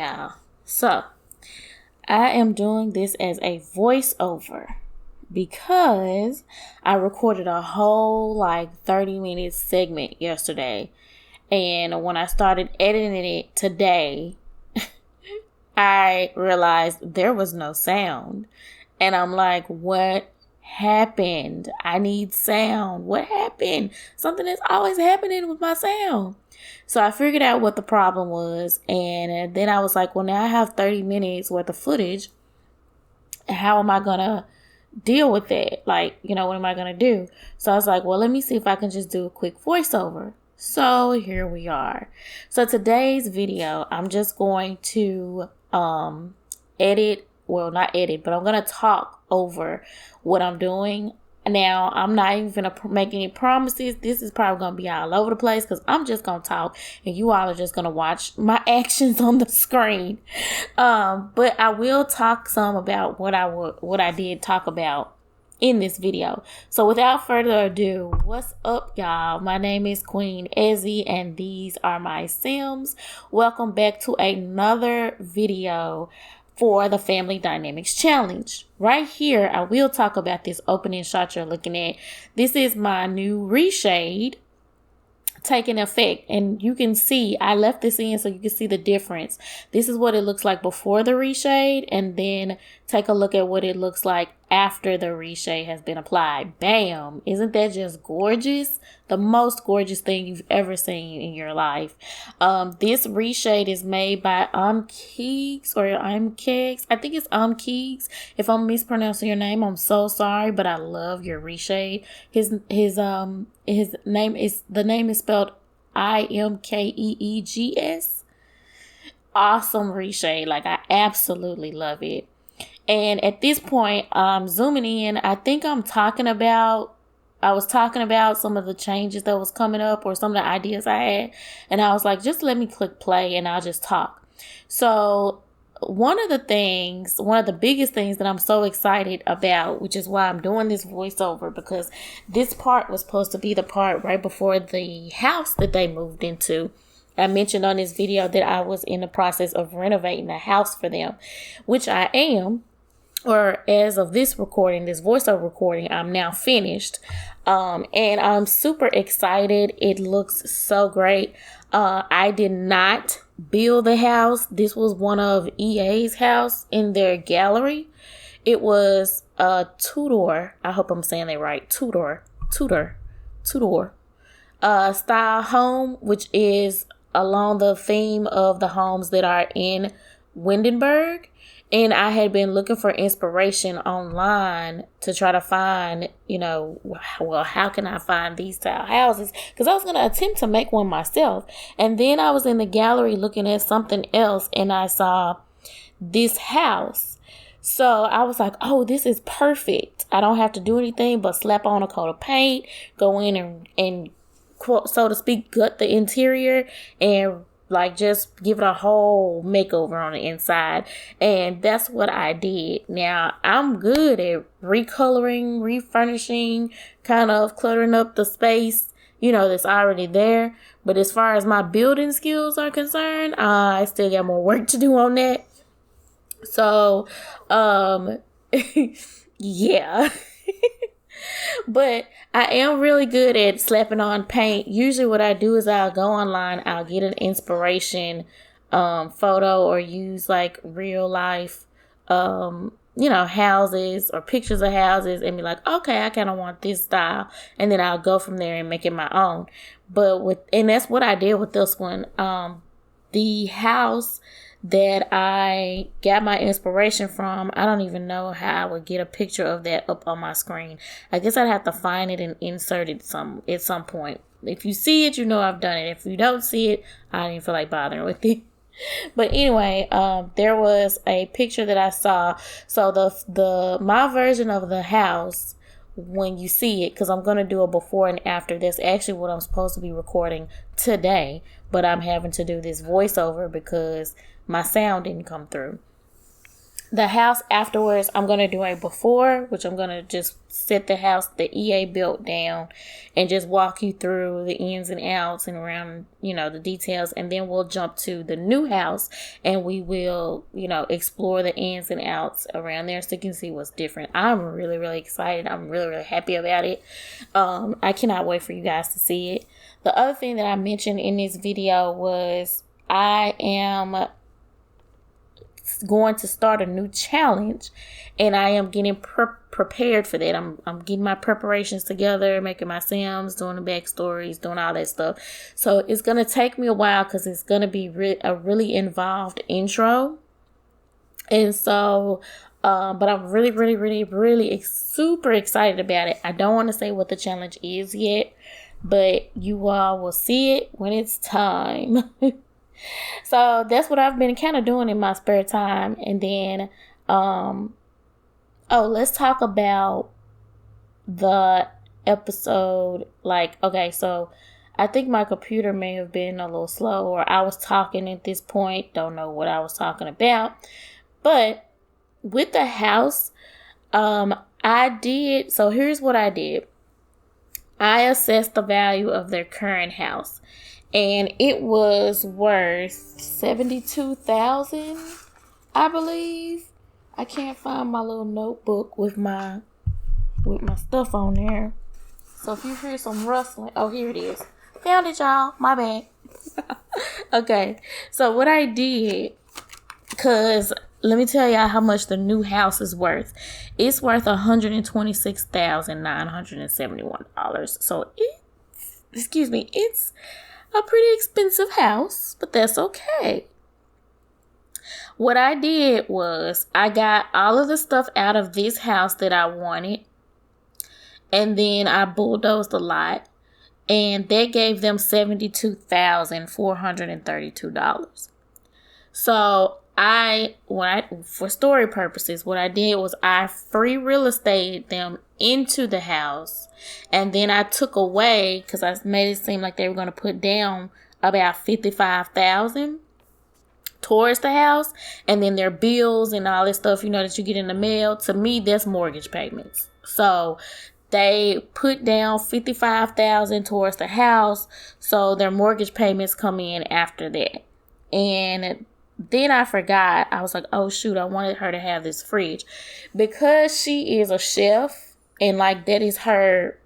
y'all. So, I am doing this as a voiceover because I recorded a whole 30-minute segment yesterday. And when I started editing it today, I realized there was no sound. And I'm like, what happened? I need sound. What happened? Something is always happening with my sound. So I figured out what the problem was. And then I was like, well, now I have 30 minutes worth of footage. How am I going to deal with that? What am I going to do? So I was like, well, let me see if I can just do a quick voiceover. So here we are. So today's video, I'm just going to edit. Well, not edit, but I'm going to talk over what I'm doing. Now, I'm not even going to make any promises. This is probably going to be all over the place because I'm just going to talk and you all are just going to watch my actions on the screen. But I will talk some about what I did talk about in this video. So without further ado, what's up, y'all? My name is Queen Eze and these are my Sims. Welcome back to another video for the Family Dynamics Challenge. Right here, I will talk about this opening shot you're looking at. This is my new reshade taking effect, and you can see I left this in so you can see the difference. This is what it looks like before the reshade, and then take a look at what it looks like after the reshade has been applied. Bam! Isn't that just gorgeous? The most gorgeous thing you've ever seen in your life. This reshade is made by Keeks or Keeks. I think it's Keeks. If I'm mispronouncing your name, I'm so sorry, but I love your reshade. His name is spelled Imkeegs. Awesome reshade. I absolutely love it. And at this point, zooming in, I think I was talking about some of the changes that was coming up or some of the ideas I had. And I was like, just let me click play and I'll just talk. So one of the biggest things that I'm so excited about, which is why I'm doing this voiceover, because this part was supposed to be the part right before the house that they moved into. I mentioned on this video that I was in the process of renovating the house for them, which I am. Or as of this recording, this voiceover recording, I'm now finished. And I'm super excited. It looks so great. I did not build the house. This was one of EA's house in their gallery. It was a Tudor. I hope I'm saying that right. Tudor style home, which is along the theme of the homes that are in Windenburg. And I had been looking for inspiration online to try to find, how can I find these style houses? Because I was going to attempt to make one myself. And then I was in the gallery looking at something else and I saw this house. So I was like, oh, this is perfect. I don't have to do anything but slap on a coat of paint, go in and quote, so to speak, gut the interior and just give it a whole makeover on the inside. And that's what I did. Now, I'm good at recoloring, refurnishing, kind of cluttering up the space, that's already there. But as far as my building skills are concerned, I still got more work to do on that. So, yeah. But I am really good at slapping on paint. Usually what I do is I'll go online, I'll get an inspiration photo or use real life, houses or pictures of houses and be like, okay, I kind of want this style. And then I'll go from there and make it my own. And that's what I did with this one. The house that I got my inspiration from, I don't even know how I would get a picture of that up on my screen. I guess I'd have to find it and insert it at some point. If you see it, I've done it. If you don't see it, I didn't feel like bothering with it. But anyway, there was a picture that I saw. So my version of the house, when you see it, because I'm going to do a before and after. That's actually what I'm supposed to be recording today. But I'm having to do this voiceover because my sound didn't come through. The house afterwards, I'm going to do a before, which I'm going to just set the house, the EA built down, and just walk you through the ins and outs and around, the details. And then we'll jump to the new house and we will, explore the ins and outs around there so you can see what's different. I'm really, really excited. I'm really, really happy about it. I cannot wait for you guys to see it. The other thing that I mentioned in this video was I am going to start a new challenge, and I am getting prepared for that. I'm getting my preparations together, making my Sims, doing the backstories, doing all that stuff. So it's going to take me a while because it's going to be a really involved intro. And so, but I'm really, really, really, really super excited about it. I don't want to say what the challenge is yet, but you all will see it when it's time. So that's what I've been kind of doing in my spare time. And then, let's talk about the episode. Okay, so I think my computer may have been a little slow, or I was talking at this point. Don't know what I was talking about. But with the house, so here's what I did. I assessed the value of their current house. And it was worth $72,000, I believe. I can't find my little notebook with my stuff on there. So if you hear some rustling, here it is. Found it, y'all. My bad. Okay. So what I did, because let me tell y'all how much the new house is worth. It's worth $126,971. So it's a pretty expensive house, but that's okay. What I did was I got all of the stuff out of this house that I wanted, and then I bulldozed a lot, and that gave them $72,432. So for story purposes, what I did was I free real estate them into the house, and then I took away, because I made it seem like they were going to put down about $55,000 towards the house, and then their bills and all this stuff, that you get in the mail. To me, that's mortgage payments. So they put down $55,000 towards the house, so their mortgage payments come in after that. And then I forgot. I was like, oh shoot, I wanted her to have this fridge because she is a chef and that is her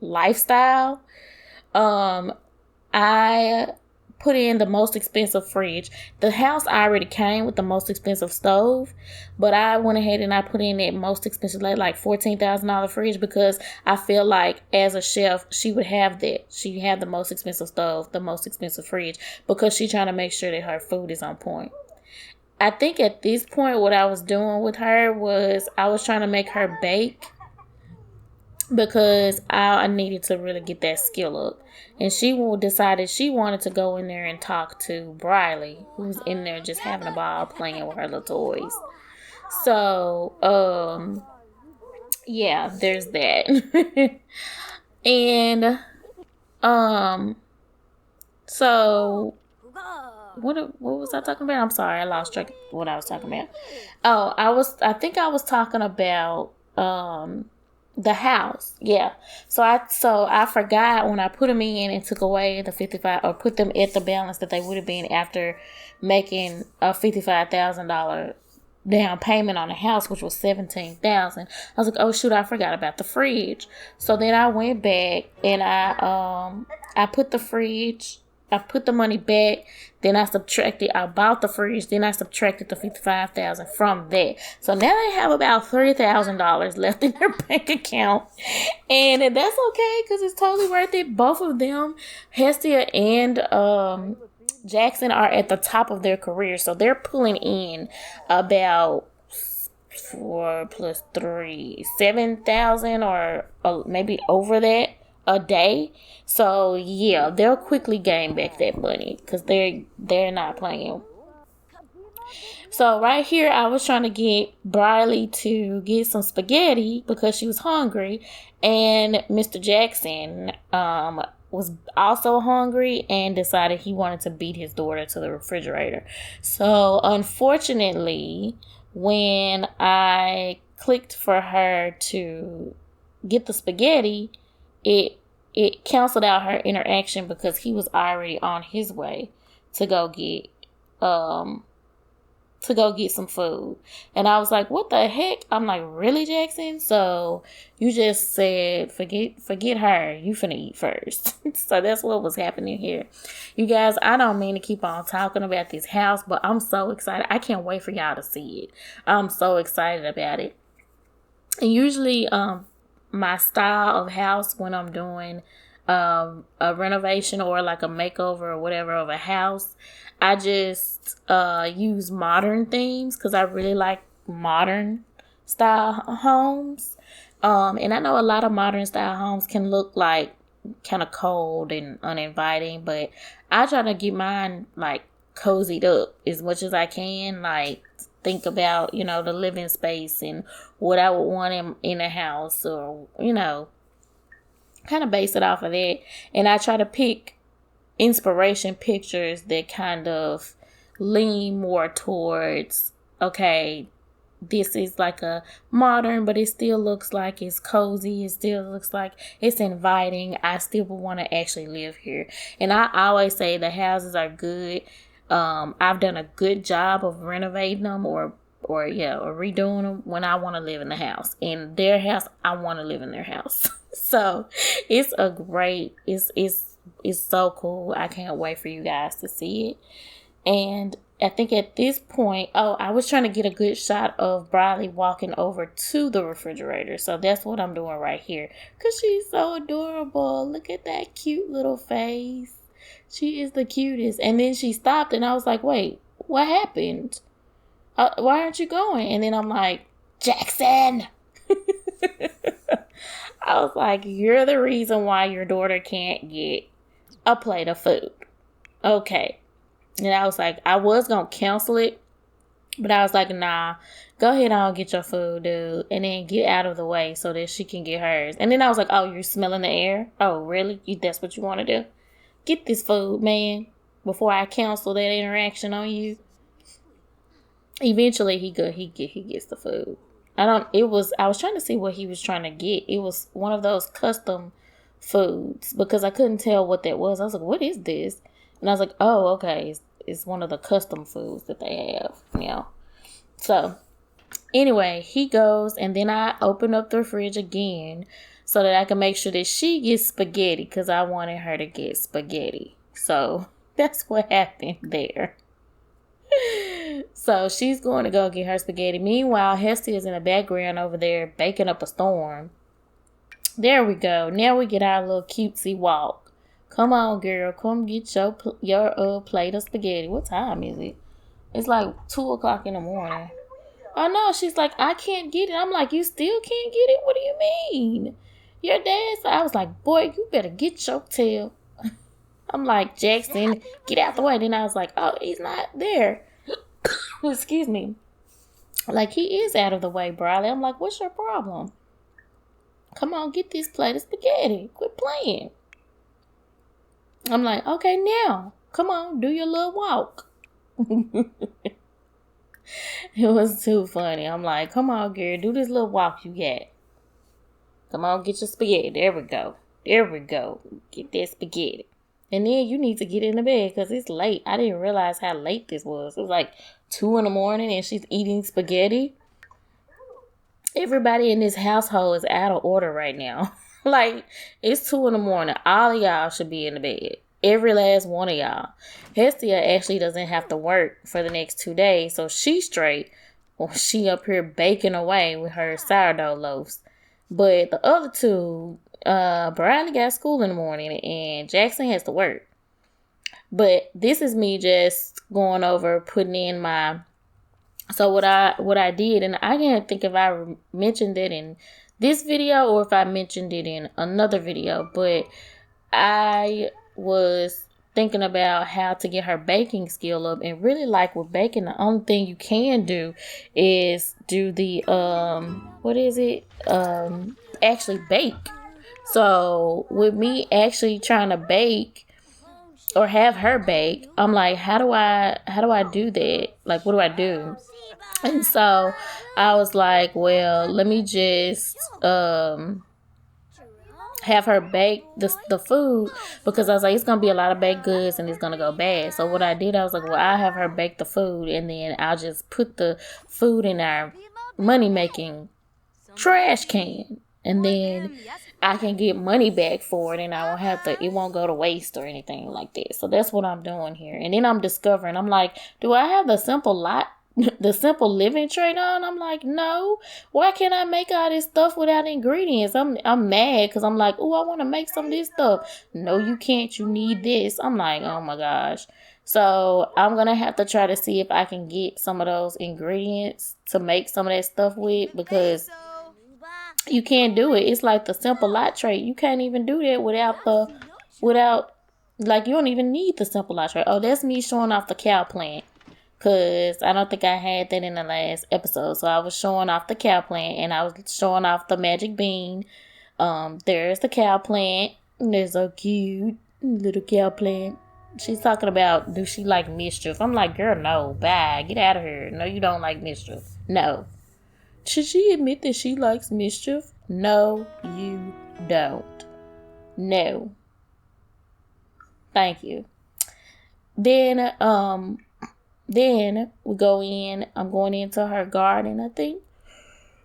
lifestyle. I put in the most expensive fridge. The house already came with the most expensive stove, but I went ahead and I put in that most expensive, $14,000 fridge, because I feel like as a chef, she would have that. She have the most expensive stove, the most expensive fridge, because she's trying to make sure that her food is on point. I think at this point, what I was doing with her was I was trying to make her bake, because I needed to really get that skill up. And she decided she wanted to go in there and talk to Briley, who's in there just having a ball playing with her little toys. So, yeah, there's that. And, so what was I talking about? I'm sorry, I lost track of what I was talking about. I think I was talking about, the house. Yeah. So I forgot when I put them in and took away the 55, or put them at the balance that they would have been after making a $55,000 down payment on the house, which was $17,000. I was like, oh shoot, I forgot about the fridge. So then I went back and I put the money back. Then I bought the fridge. Then I subtracted the $55,000 from that. So now they have about $30,000 left in their bank account. And that's okay, because it's totally worth it. Both of them, Hestia and Jackson, are at the top of their career. So they're pulling in about 4 plus 3, 7,000 or maybe over that a day. So yeah, they'll quickly gain back that money because they're not playing. So right here, I was trying to get Briley to get some spaghetti because she was hungry, and Mr. Jackson was also hungry and decided he wanted to beat his daughter to the refrigerator. So unfortunately, when I clicked for her to get the spaghetti, it canceled out her interaction because he was already on his way to go get some food. And I was like, what the heck? I'm like, really, Jackson? So you just said, forget her. You finna eat first. So that's what was happening here. You guys, I don't mean to keep on talking about this house, but I'm so excited. I can't wait for y'all to see it. I'm so excited about it. And usually, my style of house when I'm doing a renovation or like a makeover or whatever of a house, I just use modern themes because I really like modern style homes. And I know a lot of modern style homes can look like kind of cold and uninviting, but I try to get mine like cozied up as much as I can. Like, think about, the living space and what I would want in a house, or, kind of base it off of that. And I try to pick inspiration pictures that kind of lean more towards, okay, this is like a modern, but it still looks like it's cozy. It still looks like it's inviting. I still want to actually live here. And I always say the houses are good. I've done a good job of renovating them or redoing them when I want to live in the house. In their house, I want to live in their house. So it's it's so cool. I can't wait for you guys to see it. And I think at this point, I was trying to get a good shot of Briley walking over to the refrigerator. So that's what I'm doing right here. Because she's so adorable. Look at that cute little face. She is the cutest. And then she stopped and I was like, wait, what happened? Why aren't you going? And then I'm like, Jackson. I was like, you're the reason why your daughter can't get a plate of food. Okay. And I was like, I was going to cancel it. But I was like, nah, go ahead and get your food, dude. And then get out of the way so that she can get hers. And then I was like, oh, you're smelling the air? Oh, really? That's what you want to do? Get this food, man, before I cancel that interaction on you. Eventually, he gets the food. I was trying to see what he was trying to get. It was one of those custom foods because I couldn't tell what that was. I was like, what is this? And I was like, oh, okay. It's one of the custom foods that they have, So, anyway, he goes, and then I open up the fridge again so that I can make sure that she gets spaghetti because I wanted her to get spaghetti. So, that's what happened there. So, she's going to go get her spaghetti. Meanwhile, Hesty is in the background over there baking up a storm. There we go. Now we get our little cutesy walk. Come on, girl. Come get your plate of spaghetti. What time is it? It's like 2 o'clock in the morning. Oh, no. She's like, I can't get it. I'm like, you still can't get it? What do you mean? Your dad said, I was like, boy, you better get your tail. I'm like, Jackson, get out the way. Then I was like, oh, he's not there. Excuse me. Like, he is out of the way, Briley. I'm like, what's your problem? Come on, get this plate of spaghetti. Quit playing. I'm like, okay, now, come on, do your little walk. It was too funny. I'm like, come on, girl, do this little walk you got. Come on, get your spaghetti. There we go. Get that spaghetti. And then you need to get in the bed because it's late. I didn't realize how late this was. It was like 2 a.m. and she's eating spaghetti. Everybody in this household is out of order right now. Like, it's 2 a.m. All of y'all should be in the bed. Every last one of y'all. Hestia actually doesn't have to work for the next 2 days, so she's straight. Well, she up here baking away with her sourdough loaves. But the other two, Bradley got school in the morning, and Jackson has to work. But this is me just going over, putting in my... So what I did, and I can't think if I mentioned it in this video or if I mentioned it in another video, but I was thinking about how to get her baking skill up, and really like with baking, the only thing you can do is do the actually bake. So with me actually trying to bake or have her bake, I'm like, how do I do that? Like, what do I do? And so I was like, well, let me just have her bake the food, because I was like, it's gonna be a lot of baked goods and it's gonna go bad. So what I did, I was like, well, I'll have her bake the food, and then I'll just put the food in our money making trash can, and then I can get money back for it, and I won't have to, it won't go to waste or anything like that. So that's what I'm doing here. And then I'm discovering, I'm like, do I have the simple living trait on? I'm like, no. Why can't I make all this stuff without ingredients? I'm mad because I'm like, oh, I want to make some of this stuff. No, you can't. You need this. I'm like, oh my gosh. So I'm going to have to try to see if I can get some of those ingredients to make some of that stuff with, because you can't do it. It's like the simple lot trait. You can't even do that without, like, you don't even need the simple lot trait. Oh, that's me showing off the cow plant. Because I don't think I had that in the last episode. So I was showing off the cow plant, and I was showing off the magic bean. There's the cow plant. There's a cute little cow plant. She's talking about, do she like mischief? I'm like, girl, no. Bye. Get out of here. No, you don't like mischief. No. Should she admit that she likes mischief? No, you don't. No. Thank you. Then we go in. I'm going into her garden, I think.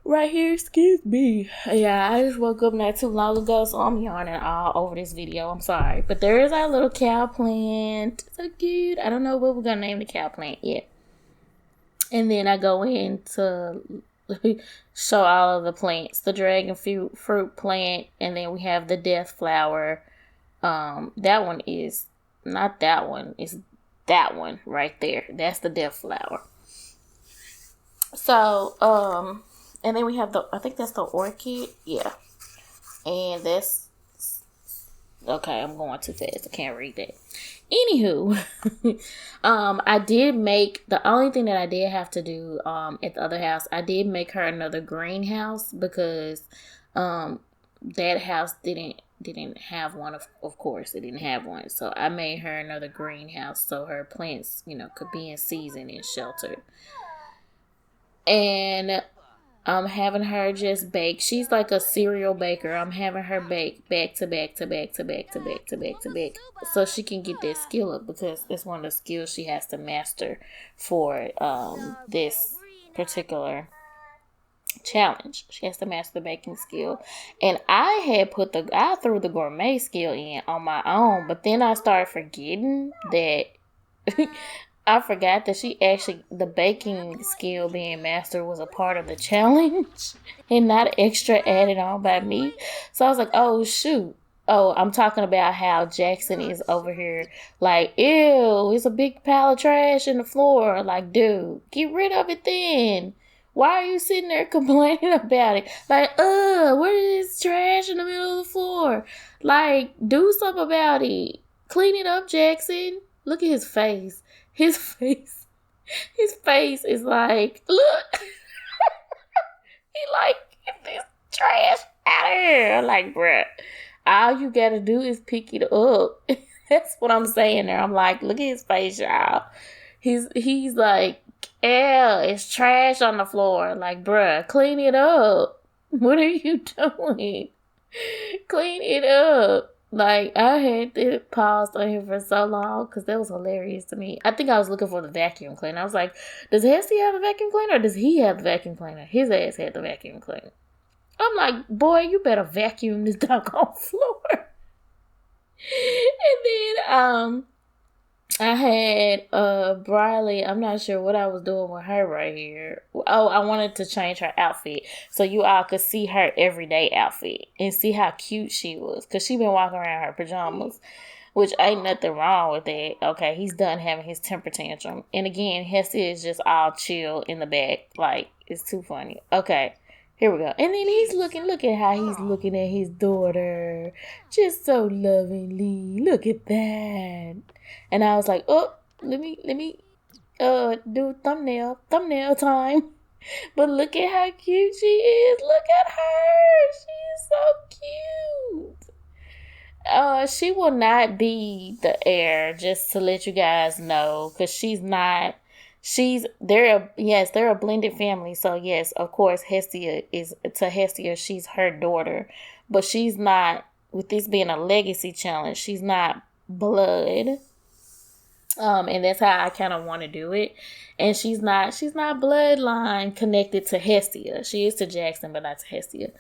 Right here, excuse me. Yeah, I just woke up not too long ago, so I'm yawning all over this video. I'm sorry. But there is our little cow plant. So cute. I don't know what we're going to name the cow plant yet. And then I go in to show all of the plants. The dragon fruit plant. And then we have the death flower. That one is not that one. It's that one right there. That's the death flower. So, and then we have I think that's the orchid. Yeah. And that's, okay, I'm going too fast. I can't read that. Anywho, I did make, the only thing that I did have to do, at the other house, I did make her another greenhouse, because, that house didn't have one. Of course, it didn't have one. So I made her another greenhouse so her plants, could be in season and sheltered. And I'm having her just bake. She's like a cereal baker. I'm having her bake back to back to back to back to back to back to back, so she can get that skill up, because it's one of the skills she has to master for this particular challenge. She has to master the baking skill. And I threw the gourmet skill in on my own, but then I started forgetting that I forgot that the baking skill being mastered was a part of the challenge and not extra added on by me. So I was like, oh shoot. Oh, I'm talking about how Jackson is over here like, ew, it's a big pile of trash in the floor. Like, dude, get rid of it then. Why are you sitting there complaining about it? Like, where is trash in the middle of the floor? Like, do something about it. Clean it up, Jackson. Look at his face. His face is like, look. He like, get this trash out of here. I'm like, bruh, all you gotta do is pick it up. That's what I'm saying there. I'm like, look at his face, y'all. He's like, ew, it's trash on the floor. Like, bruh, clean it up. What are you doing? Clean it up. Like, I had to pause on him for so long because that was hilarious to me. I think I was looking for the vacuum cleaner. I was like, does Hesty have a vacuum cleaner or does he have the vacuum cleaner? His ass had the vacuum cleaner. I'm like, boy, you better vacuum this doggone floor. And then, I had Briley. I'm not sure what I was doing with her right here. Oh, I wanted to change her outfit so you all could see her everyday outfit and see how cute she was, because she been walking around in her pajamas, which ain't nothing wrong with that. Okay, he's done having his temper tantrum, and again, Hessie is just all chill in the back. Like, it's too funny. Okay, here we go. And then look at how he's looking at his daughter, just so lovingly. Look at that. And I was like, oh, let me do thumbnail time. But look at how cute she is. Look at her. She is so cute. She will not be the heir, just to let you guys know, because she's not. They're a blended family. So yes, of course, Hestia, she's her daughter, but she's not. With this being a legacy challenge, she's not blood. And that's how I kind of want to do it. And she's not bloodline connected to Hestia. She is to Jackson, but not to Hestia.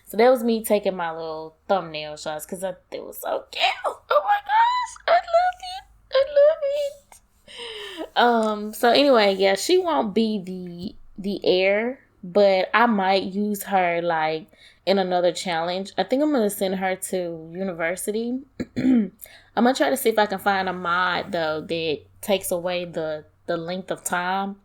So that was me taking my little thumbnail shots because it was so cute. Oh my gosh, I love it. I love it. So anyway, yeah, she won't be the heir, but I might use her like in another challenge. I think I'm gonna send her to university. I'm gonna try to see if I can find a mod though that takes away the length of time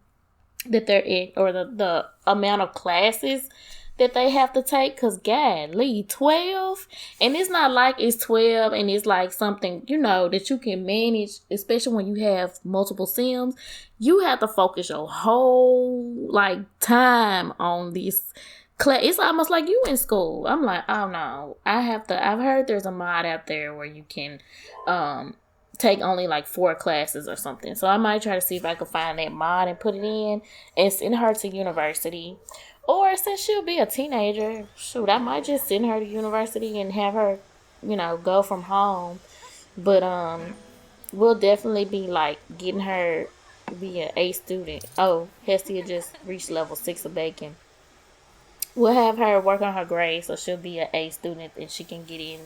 that they're in, or the amount of classes that they have to take. Cause golly, 12, and it's not like it's 12 and it's like something that you can manage, especially when you have multiple sims. You have to focus your whole like time on this class. It's almost like you in school. I'm like, oh no, I've heard there's a mod out there where you can take only like 4 classes or something. So I might try to see if I can find that mod and put it in and send her to university. Or since she'll be a teenager, shoot, I might just send her to university and have her, go from home. But we'll definitely be like getting her to be an A student. Oh, Hestia just reached level 6 of bacon. We'll have her work on her grades so she'll be an A student and she can get in,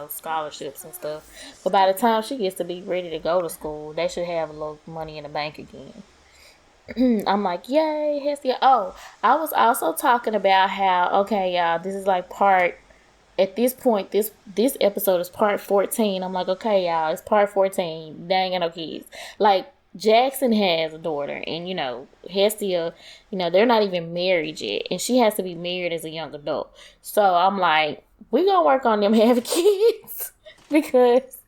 scholarships and stuff. But by the time she gets to be ready to go to school, they should have a little money in the bank again. I'm like, yay, Hestia. Oh, I was also talking about how, okay, y'all, this is like at this point, this episode is part 14. I'm like, okay, y'all, it's part 14. They ain't got no kids. Like, Jackson has a daughter, and Hestia, they're not even married yet, and she has to be married as a young adult. So I'm like, we gonna work on them having kids because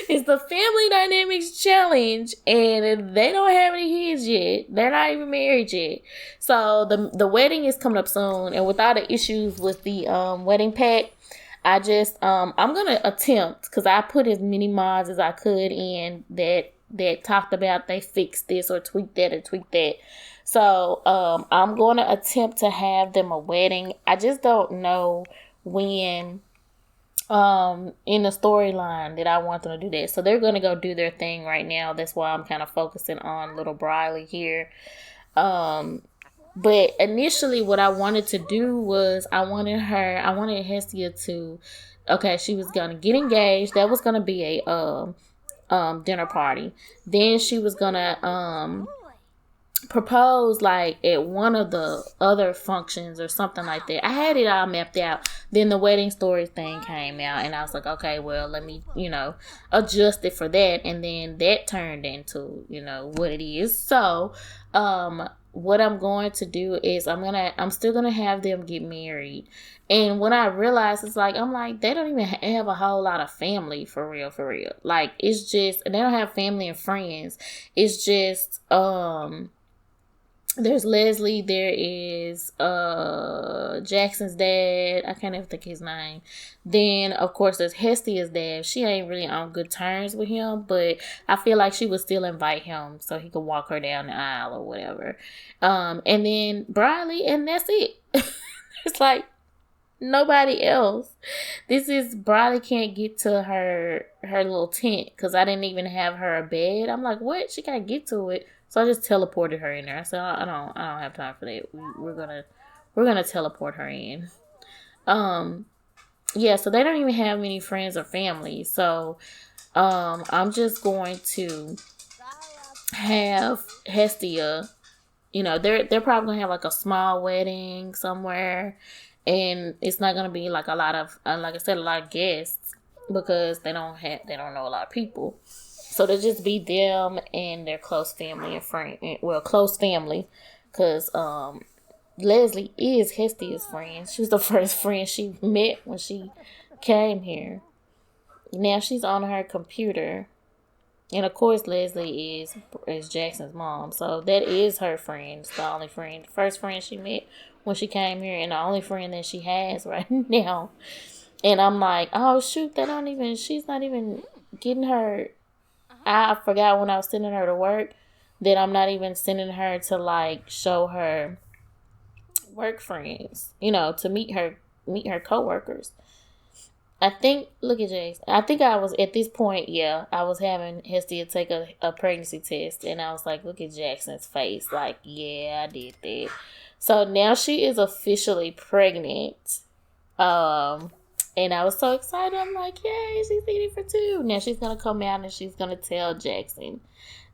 it's the family dynamics challenge, and they don't have any kids yet. They're not even married yet. So the wedding is coming up soon, and with all the issues with the wedding pack, I just I'm gonna attempt, because I put as many mods as I could in that talked about they fixed this or tweaked that or tweaked that. So I'm going to attempt to have them a wedding. I just don't know when in the storyline that I want them to do that. So they're going to go do their thing right now. That's why I'm kind of focusing on little Briley here. But initially what I wanted to do was I wanted Hestia to, okay, she was going to get engaged. That was going to be a dinner party. Then she was gonna propose like at one of the other functions or something like that. I had it all mapped out. Then the wedding story thing came out, and I was like, okay, well, let me adjust it for that. And then that turned into what it is. So what I'm going to do is I'm still gonna have them get married. And when I realized, I'm like, they don't even have a whole lot of family for real. Like, it's just, they don't have family and friends. It's just, there's Leslie, there is, Jackson's dad. I can't even think his name. Then, of course, there's Hestia's dad. She ain't really on good terms with him, but I feel like she would still invite him so he could walk her down the aisle or whatever. And then Briley, and that's it. It's like, nobody else. This is Briley can't get to her little tent because I didn't even have her a bed. I'm like, what? She can't get to it. So I just teleported her in there. I said, I don't have time for that. We're gonna teleport her in. Yeah. So they don't even have many friends or family. So I'm just going to have Hestia. They're probably gonna have like a small wedding somewhere. And it's not gonna be like a lot of, like I said, a lot of guests because they don't know a lot of people. So they'll just be them and their close family and friend. Well, close family, because Leslie is Hestia's friend. She was the first friend she met when she came here. Now she's on her computer, and of course Leslie is Jackson's mom. So that is her friend. It's the only friend, first friend she met when she came here, and the only friend that she has right now. And I'm like, oh shoot, she's not even getting her. I forgot when I was sending her to work that I'm not even sending her to like show her work friends, to meet her coworkers. I think, look at Jace. I think I was at this point, yeah, I was having Hestia take a pregnancy test, and I was like, look at Jackson's face. Like, yeah, I did that. So now she is officially pregnant. And I was so excited. I'm like, yay, she's eating for two. Now she's going to come out and she's going to tell Jackson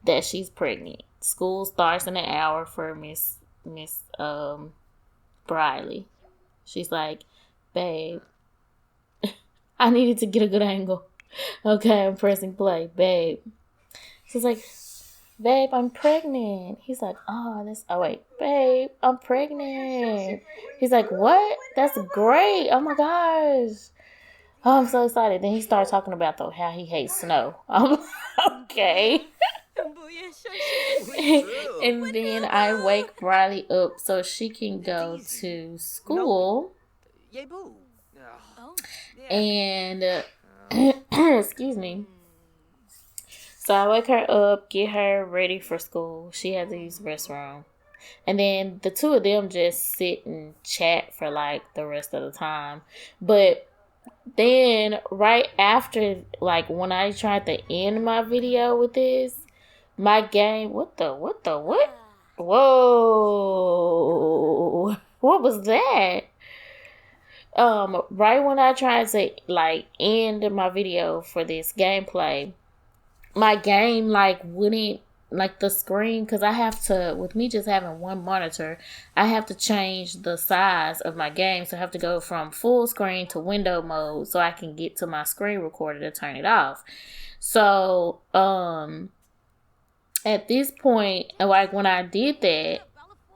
that she's pregnant. School starts in an hour for Miss Briley. She's like, babe, I needed to get a good angle. Okay, I'm pressing play. Babe. She's like, babe, I'm pregnant. He's like, babe, I'm pregnant. He's like, what? That's great. Oh my gosh. Oh, I'm so excited. Then he started talking about how he hates snow. I'm okay. And then I wake Briley up so she can go to school. And excuse me. So I wake her up, get her ready for school. She had to use the restroom. And then the two of them just sit and chat for like the rest of the time. But then right after, like when I tried to end my video with this, my game, what? Whoa. What was that? Right when I tried to like end my video for this gameplay, my game like wouldn't, like the screen, because I have to, with me just having one monitor, I have to change the size of my game. So I have to go from full screen to window mode so I can get to my screen recorder to turn it off. So at this point, like when I did that,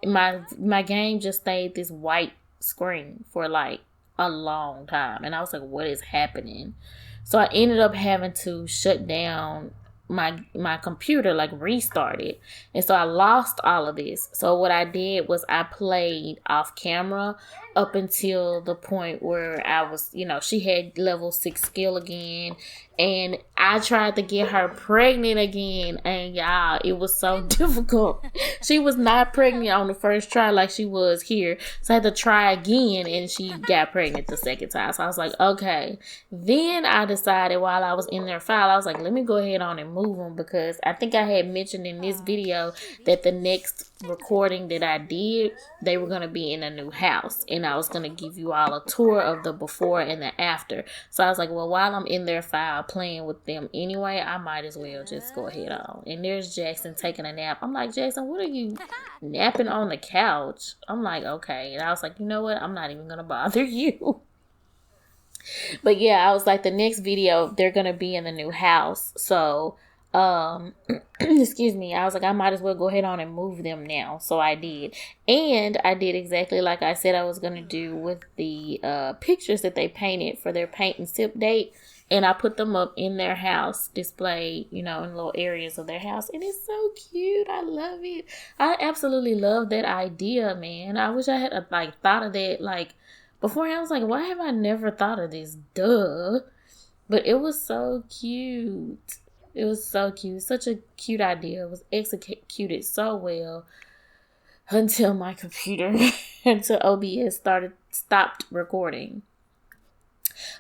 my game just stayed this white screen for like a long time, and I was like, what is happening? So I ended up having to shut down my computer, like restart it. And so I lost all of this. So what I did was I played off camera up until the point where I was, she had level 6 skill again, and I tried to get her pregnant again, and y'all, it was so difficult. She was not pregnant on the first try like she was here, so I had to try again, and she got pregnant the second time. So I was like, okay. Then I decided while I was in their file, I was like, let me go ahead on and move them, because I think I had mentioned in this video that the next recording that I did, they were going to be in a new house, and I was going to give you all a tour of the before and the after. So I was like, well, while I'm in their file playing with them anyway, I might as well just go ahead on. And there's Jackson taking a nap. I'm like, Jackson, what are you napping on the couch? I'm like, okay. And I was like, you know what? I'm not even going to bother you. But yeah, I was like, the next video, they're going to be in the new house. So, excuse me, I was like, I might as well go ahead on and move them now. So I did. And I did exactly like I said I was going to do with the pictures that they painted for their paint and sip date. And I put them up in their house, displayed, in little areas of their house. And it's so cute. I love it. I absolutely love that idea, man. I wish I had thought of that before. I was like, why have I never thought of this? Duh. But it was so cute. It was so cute. Such a cute idea. It was executed so well until my computer, until OBS stopped recording.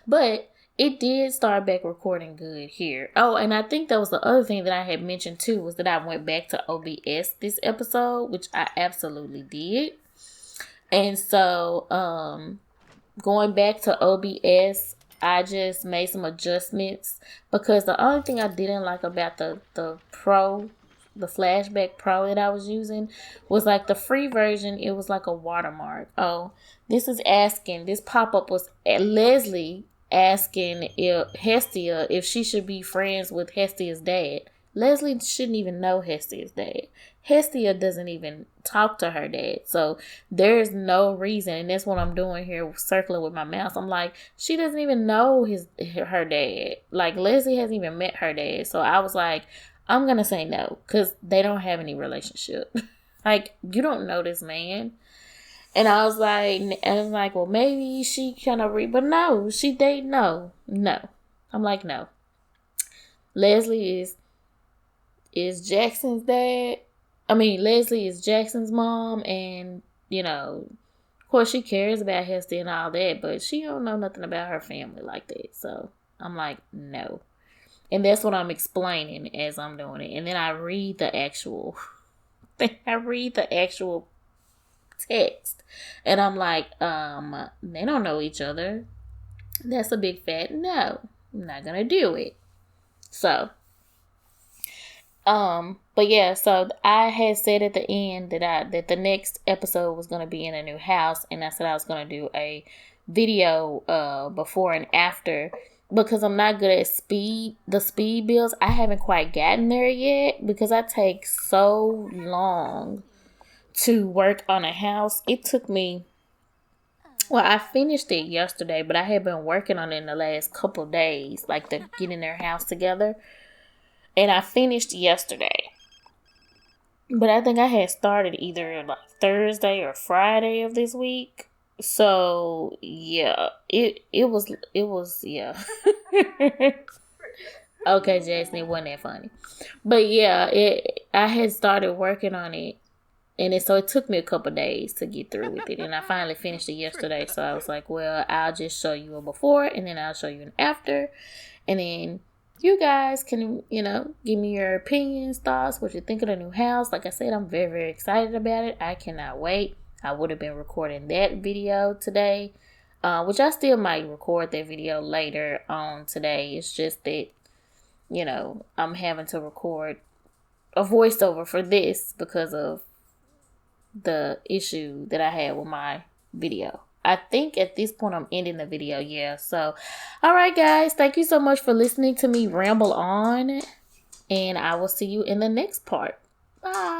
But it did start back recording good here. Oh, and I think that was the other thing that I had mentioned too, was that I went back to OBS this episode, which I absolutely did. And so, going back to OBS, I just made some adjustments, because the only thing I didn't like about the Flashback Pro that I was using was like the free version. It was like a watermark. Oh, this pop-up was Leslie asking Hestia if she should be friends with Hestia's dad. Leslie shouldn't even know Hestia's dad. Hestia doesn't even talk to her dad. So there's no reason. And that's what I'm doing here, circling with my mouse. I'm like, she doesn't even know her dad. Like, Leslie hasn't even met her dad. So I was like, I'm going to say no, because they don't have any relationship. Like, you don't know this man. And I was like, well, maybe she kind of but no, she date no. I'm like, no. Leslie is Jackson's dad. I mean, Leslie is Jackson's mom, and of course, she cares about Hester and all that, but she don't know nothing about her family like that. So I'm like, no. And that's what I'm explaining as I'm doing it. And then I read the actual text. And I'm like, they don't know each other. That's a big fat no. I'm not gonna do it. So but yeah, so I had said at the end that the next episode was gonna be in a new house, and I said I was gonna do a video before and after, because I'm not good at the speed builds. I haven't quite gotten there yet because I take so long to work on a house. It took me, well, I finished it yesterday, but I had been working on it in the last couple of days, like the getting their house together. And I finished yesterday. But I think I had started either like Thursday or Friday of this week. So yeah, it was yeah. Okay, Jason, it wasn't that funny. But yeah, I had started working on it, and it took me a couple days to get through with it, and I finally finished it yesterday. So I was like, well, I'll just show you a before, and then I'll show you an after, and then you guys can, give me your opinions, thoughts, what you think of the new house. Like I said, I'm very, very excited about it. I cannot wait. I would have been recording that video today, which I still might record that video later on today. It's just that, I'm having to record a voiceover for this because of the issue that I had with my video. I think at this point I'm ending the video. Yeah. So, all right, guys. Thank you so much for listening to me ramble on. And I will see you in the next part. Bye.